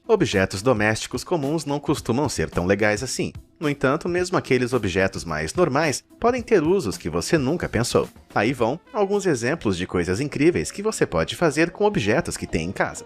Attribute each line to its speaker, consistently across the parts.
Speaker 1: Objetos domésticos comuns não costumam ser tão legais assim. No entanto, mesmo aqueles objetos mais normais podem ter usos que você nunca pensou. Aí vão alguns exemplos de coisas incríveis que você pode fazer com objetos que tem em casa.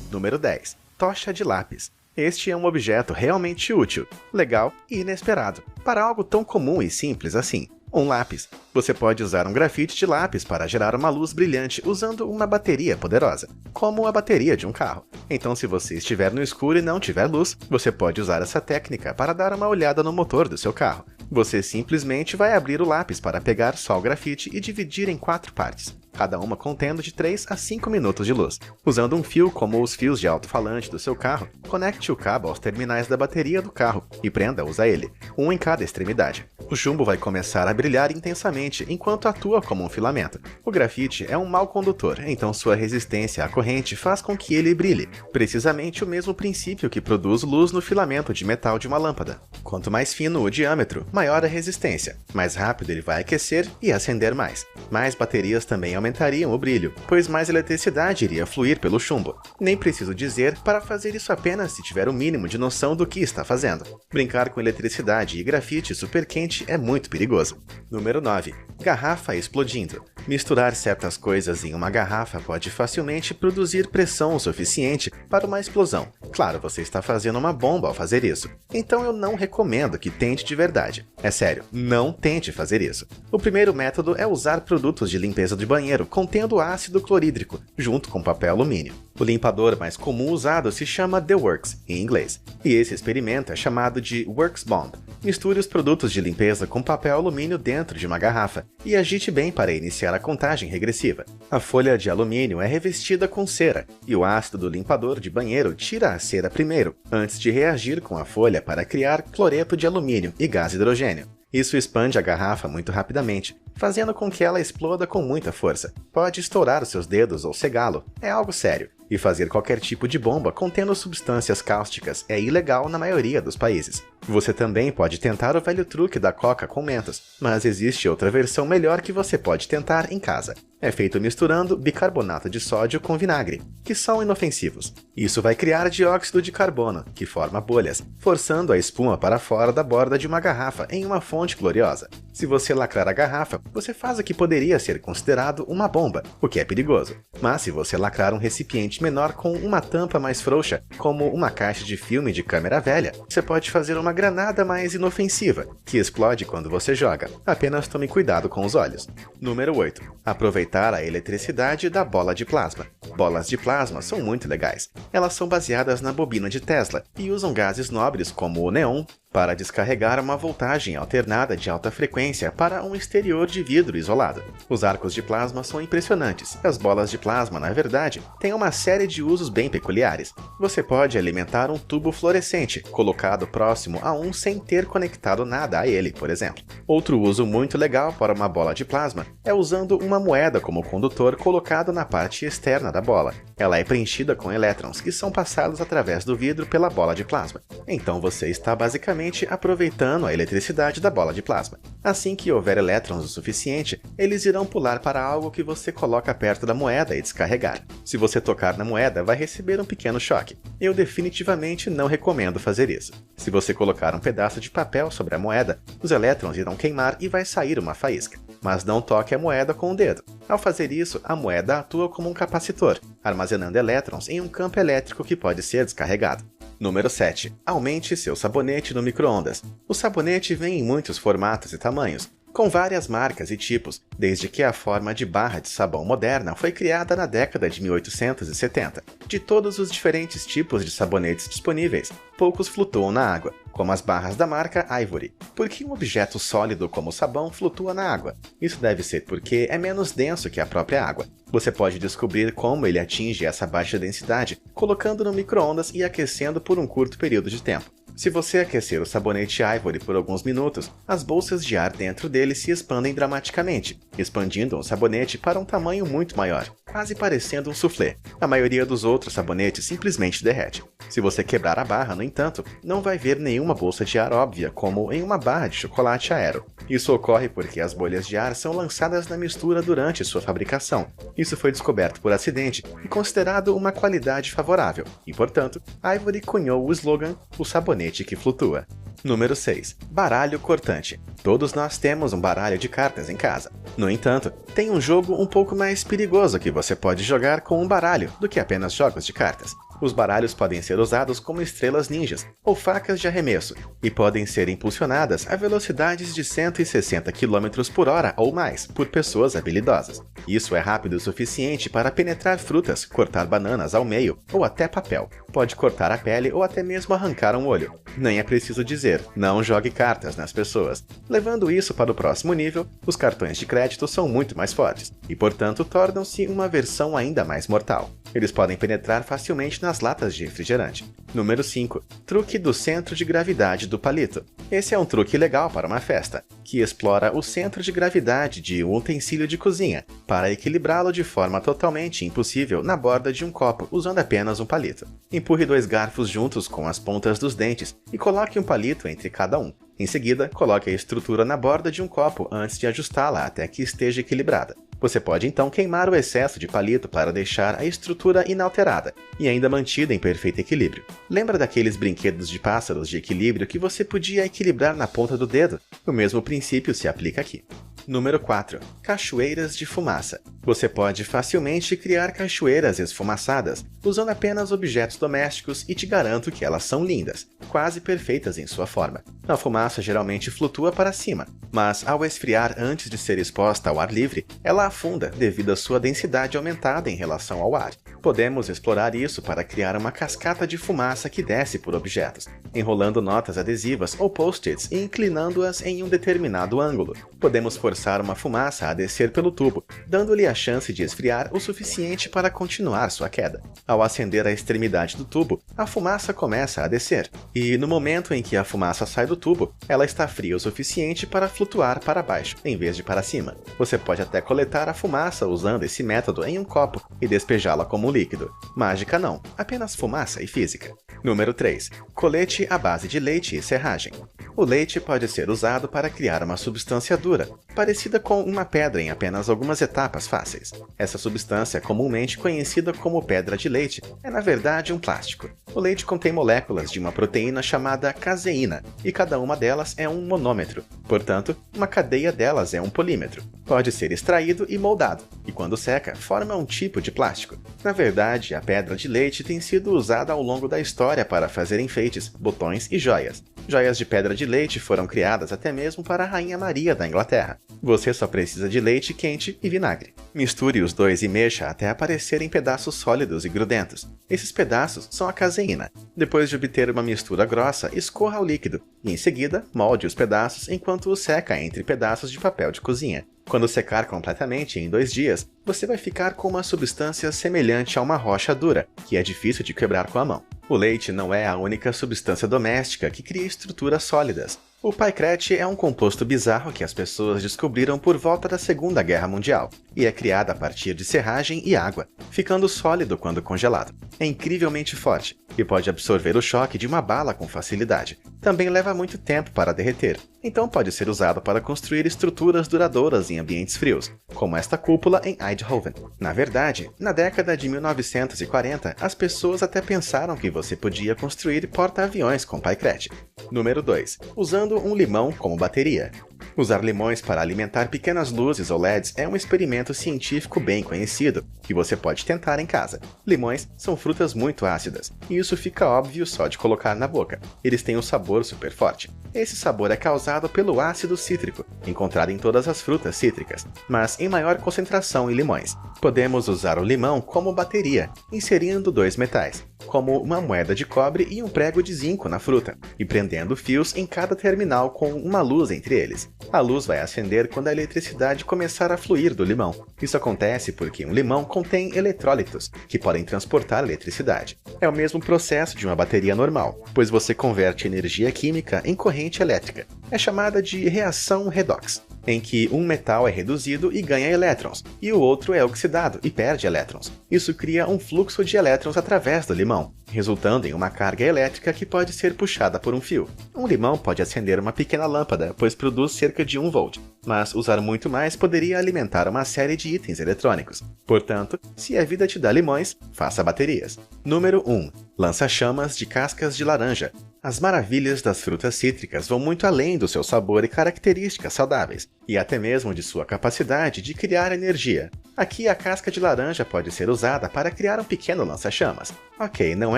Speaker 1: Número 10. Tocha de lápis. Este é um objeto realmente útil, legal e inesperado, para algo tão comum e simples assim. Um lápis. Você pode usar um grafite de lápis para gerar uma luz brilhante usando uma bateria poderosa, como a bateria de um carro. Então, se você estiver no escuro e não tiver luz, você pode usar essa técnica para dar uma olhada no motor do seu carro. Você simplesmente vai abrir o lápis para pegar só o grafite e dividir em 4 partes, cada uma contendo de 3 a 5 minutos de luz. Usando um fio como os fios de alto-falante do seu carro, conecte o cabo aos terminais da bateria do carro e prenda-os a ele, um em cada extremidade. O chumbo vai começar a brilhar intensamente enquanto atua como um filamento. O grafite é um mau condutor, então sua resistência à corrente faz com que ele brilhe, precisamente o mesmo princípio que produz luz no filamento de metal de uma lâmpada. Quanto mais fino o diâmetro, maior a resistência, mais rápido ele vai aquecer e acender mais. Mais baterias também aumentariam o brilho, pois mais eletricidade iria fluir pelo chumbo. Nem preciso dizer para fazer isso apenas se tiver o mínimo de noção do que está fazendo. Brincar com eletricidade e grafite super quente é muito perigoso. Número 9. Garrafa explodindo. Misturar certas coisas em uma garrafa pode facilmente produzir pressão o suficiente para uma explosão. Claro, você está fazendo uma bomba ao fazer isso. Então eu não recomendo que tente de verdade. É sério, não tente fazer isso. O primeiro método é usar produtos de limpeza de banheiro contendo ácido clorídrico, junto com papel alumínio. O limpador mais comum usado se chama The Works, em inglês, e esse experimento é chamado de Works Bomb. Misture os produtos de limpeza com papel alumínio dentro de uma garrafa e agite bem para iniciar a contagem regressiva. A folha de alumínio é revestida com cera, e o ácido do limpador de banheiro tira a cera primeiro, antes de reagir com a folha para criar cloreto de alumínio e gás hidrogênio. Isso expande a garrafa muito rapidamente, fazendo com que ela exploda com muita força. Pode estourar os seus dedos ou cegá-lo, é algo sério. E fazer qualquer tipo de bomba contendo substâncias cáusticas é ilegal na maioria dos países. Você também pode tentar o velho truque da coca com mentos, mas existe outra versão melhor que você pode tentar em casa. É feito misturando bicarbonato de sódio com vinagre, que são inofensivos. Isso vai criar dióxido de carbono, que forma bolhas, forçando a espuma para fora da borda de uma garrafa em uma fonte gloriosa. Se você lacrar a garrafa, você faz o que poderia ser considerado uma bomba, o que é perigoso. Mas se você lacrar um recipiente menor com uma tampa mais frouxa, como uma caixa de filme de câmera velha, você pode fazer uma granada mais inofensiva, que explode quando você joga. Apenas tome cuidado com os olhos. Número 8. Aproveitar a eletricidade da bola de plasma. Bolas de plasma são muito legais. Elas são baseadas na bobina de Tesla e usam gases nobres como o neon para descarregar uma voltagem alternada de alta frequência para um exterior de vidro isolado. Os arcos de plasma são impressionantes. As bolas de plasma, na verdade, têm uma série de usos bem peculiares. Você pode alimentar um tubo fluorescente, colocado próximo a um sem ter conectado nada a ele, por exemplo. Outro uso muito legal para uma bola de plasma é usando uma moeda como condutor colocado na parte externa da bola. Ela é preenchida com elétrons que são passados através do vidro pela bola de plasma. Então você está basicamente aproveitando a eletricidade da bola de plasma. Assim que houver elétrons o suficiente, eles irão pular para algo que você coloca perto da moeda e descarregar. Se você tocar na moeda, vai receber um pequeno choque. Eu definitivamente não recomendo fazer isso. Se você colocar um pedaço de papel sobre a moeda, os elétrons irão queimar e vai sair uma faísca. Mas não toque a moeda com o dedo. Ao fazer isso, a moeda atua como um capacitor, armazenando elétrons em um campo elétrico que pode ser descarregado. Número 7. Aumente seu sabonete no micro-ondas. O sabonete vem em muitos formatos e tamanhos, com várias marcas e tipos, desde que a forma de barra de sabão moderna foi criada na década de 1870. De todos os diferentes tipos de sabonetes disponíveis, poucos flutuam na água, como as barras da marca Ivory. Por que um objeto sólido como o sabão flutua na água? Isso deve ser porque é menos denso que a própria água. Você pode descobrir como ele atinge essa baixa densidade colocando no micro-ondas e aquecendo por um curto período de tempo. Se você aquecer o sabonete Ivory por alguns minutos, as bolsas de ar dentro dele se expandem dramaticamente, expandindo o sabonete para um tamanho muito maior, quase parecendo um soufflé. A maioria dos outros sabonetes simplesmente derrete. Se você quebrar a barra, no entanto, não vai ver nenhuma bolsa de ar óbvia, como em uma barra de chocolate Aero. Isso ocorre porque as bolhas de ar são lançadas na mistura durante sua fabricação. Isso foi descoberto por acidente e considerado uma qualidade favorável, e portanto, Ivory cunhou o slogan "O sabonete que flutua". Número 6. Baralho cortante. Todos nós temos um baralho de cartas em casa. No entanto, tem um jogo um pouco mais perigoso que você pode jogar com um baralho do que apenas jogos de cartas. Os baralhos podem ser usados como estrelas ninjas ou facas de arremesso e podem ser impulsionadas a velocidades de 160 km/h ou mais por pessoas habilidosas. Isso é rápido o suficiente para penetrar frutas, cortar bananas ao meio ou até papel. Pode cortar a pele ou até mesmo arrancar um olho. Nem é preciso dizer, não jogue cartas nas pessoas. Levando isso para o próximo nível, os cartões de crédito são muito mais fortes e, portanto, tornam-se uma versão ainda mais mortal. Eles podem penetrar facilmente nas latas de refrigerante. Número 5. Truque do centro de gravidade do palito. Esse é um truque legal para uma festa, que explora o centro de gravidade de um utensílio de cozinha, para equilibrá-lo de forma totalmente impossível na borda de um copo, usando apenas um palito. Empurre 2 garfos juntos com as pontas dos dentes e coloque um palito entre cada um. Em seguida, coloque a estrutura na borda de um copo antes de ajustá-la até que esteja equilibrada. Você pode então queimar o excesso de palito para deixar a estrutura inalterada e ainda mantida em perfeito equilíbrio. Lembra daqueles brinquedos de pássaros de equilíbrio que você podia equilibrar na ponta do dedo? O mesmo princípio se aplica aqui. Número 4. Cachoeiras de fumaça. Você pode facilmente criar cachoeiras esfumaçadas usando apenas objetos domésticos e te garanto que elas são lindas, quase perfeitas em sua forma. A fumaça geralmente flutua para cima, mas ao esfriar antes de ser exposta ao ar livre, ela afunda devido à sua densidade aumentada em relação ao ar. Podemos explorar isso para criar uma cascata de fumaça que desce por objetos, enrolando notas adesivas ou post-its e inclinando-as em um determinado ângulo. Podemos forçar uma fumaça a descer pelo tubo, dando-lhe a chance de esfriar o suficiente para continuar sua queda. Ao acender a extremidade do tubo, a fumaça começa a descer, e no momento em que a fumaça sai do tubo, ela está fria o suficiente para flutuar para baixo, em vez de para cima. Você pode até coletar a fumaça usando esse método em um copo e despejá-la como um líquido. Mágica não, apenas fumaça e física. Número 3. Colete à base de leite e serragem. O leite pode ser usado para criar uma substância dura, parecida com uma pedra em apenas algumas etapas fáceis. Essa substância, comumente conhecida como pedra de leite, é na verdade um plástico. O leite contém moléculas de uma proteína chamada caseína, e cada uma delas é um monômetro. Portanto, uma cadeia delas é um polímetro. Pode ser extraído e moldado, e quando seca, forma um tipo de plástico. Na verdade, a pedra de leite tem sido usada ao longo da história para fazer enfeites, botões e joias. Joias de pedra de leite foram criadas até mesmo para a Rainha Maria da Inglaterra. Você só precisa de leite quente e vinagre. Misture os dois e mexa até aparecerem pedaços sólidos e grudentos. Esses pedaços são a caseína. Depois de obter uma mistura grossa, escorra o líquido e, em seguida, molde os pedaços enquanto o seca entre pedaços de papel de cozinha. Quando secar completamente em 2 dias, você vai ficar com uma substância semelhante a uma rocha dura, que é difícil de quebrar com a mão. O leite não é a única substância doméstica que cria estruturas sólidas. O paicrete é um composto bizarro que as pessoas descobriram por volta da Segunda Guerra Mundial, e é criado a partir de serragem e água, ficando sólido quando congelado. É incrivelmente forte, e pode absorver o choque de uma bala com facilidade. Também leva muito tempo para derreter, então pode ser usado para construir estruturas duradouras em ambientes frios, como esta cúpula em Eindhoven. Na verdade, na década de 1940, as pessoas até pensaram que você podia construir porta-aviões com paicrete. Número 2. Usando um limão como bateria. Usar limões para alimentar pequenas luzes ou LEDs é um experimento científico bem conhecido, que você pode tentar em casa. Limões são frutas muito ácidas, e isso fica óbvio só de colocar na boca. Eles têm um sabor super forte. Esse sabor é causado pelo ácido cítrico, encontrado em todas as frutas cítricas, mas em maior concentração em limões. Podemos usar o limão como bateria, inserindo 2 metais, como uma moeda de cobre e um prego de zinco na fruta, e prendendo fios em cada terminal com uma luz entre eles. A luz vai acender quando a eletricidade começar a fluir do limão. Isso acontece porque um limão contém eletrólitos, que podem transportar eletricidade. É o mesmo processo de uma bateria normal, pois você converte energia química em corrente elétrica. É chamada de reação redox. em que um metal é reduzido e ganha elétrons, e o outro é oxidado e perde elétrons. Isso cria um fluxo de elétrons através do limão, resultando em uma carga elétrica que pode ser puxada por um fio. Um limão pode acender uma pequena lâmpada, pois produz cerca de 1 volt, mas usar muito mais poderia alimentar uma série de itens eletrônicos. Portanto, se a vida te dá limões, faça baterias. Número 1. Lança-chamas de cascas de laranja. As maravilhas das frutas cítricas vão muito além do seu sabor e características saudáveis, e até mesmo de sua capacidade de criar energia. Aqui a casca de laranja pode ser usada para criar um pequeno lança-chamas. Ok, não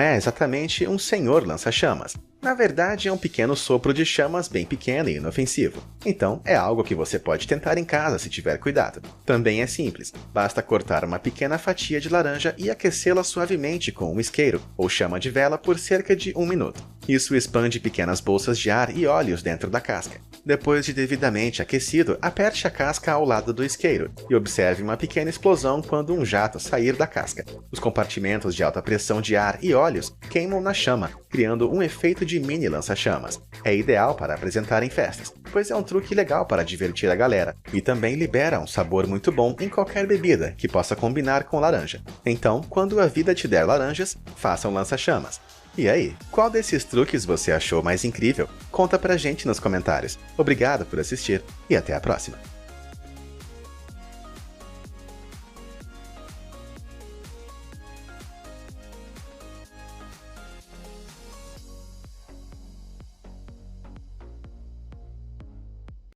Speaker 1: é exatamente um senhor lança-chamas. Na verdade, é um pequeno sopro de chamas bem pequeno e inofensivo. Então, é algo que você pode tentar em casa se tiver cuidado. Também é simples, basta cortar uma pequena fatia de laranja e aquecê-la suavemente com um isqueiro ou chama de vela por cerca de 1 minuto. Isso expande pequenas bolsas de ar e óleos dentro da casca. Depois de devidamente aquecido, aperte a casca ao lado do isqueiro e observe uma pequena explosão quando um jato sair da casca. Os compartimentos de alta pressão de ar e óleos queimam na chama, criando um efeito de mini lança-chamas. É ideal para apresentar em festas, pois é um truque legal para divertir a galera, e também libera um sabor muito bom em qualquer bebida que possa combinar com laranja. Então, quando a vida te der laranjas, faça um lança-chamas. E aí, qual desses truques você achou mais incrível? Conta pra gente nos comentários. Obrigado por assistir e até a próxima!